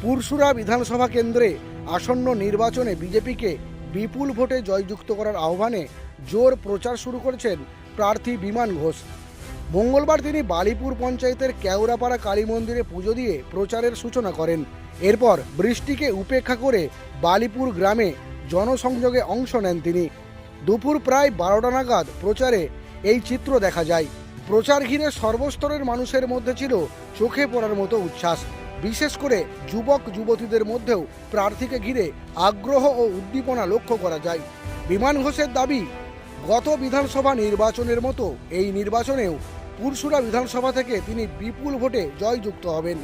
পুরসুরা বিধানসভা কেন্দ্রে আসন্ন নির্বাচনে বিজেপিকে বিপুল ভোটে জয়যুক্ত করার আহ্বানে জোর প্রচার শুরু করেছেন প্রার্থী বিমান ঘোষ। মঙ্গলবার তিনি বালিপুর পঞ্চায়েতের কেওড়াপাড়া কালী মন্দিরে পুজো দিয়ে প্রচারের সূচনা করেন। এরপর বৃষ্টিকে উপেক্ষা করে বালিপুর গ্রামে জনসংযোগে অংশ নেন তিনি। দুপুর প্রায় 12টা নাগাদ প্রচারে এই চিত্র দেখা যায়। প্রচার ঘিরে সর্বস্তরের মানুষের মধ্যে ছিল চোখে পড়ার মতো উচ্ছ্বাস। বিশেষ করে যুবক যুবতীদের মধ্যেও প্রার্থীকে ঘিরে আগ্রহ ও উদ্দীপনা লক্ষ্য করা যায়। বিমান ঘোষের দাবি, গত বিধানসভা নির্বাচনের মতো এই নির্বাচনেও পুরসুরা বিধানসভা থেকে তিনি বিপুল ভোটে জয়যুক্ত হবেন।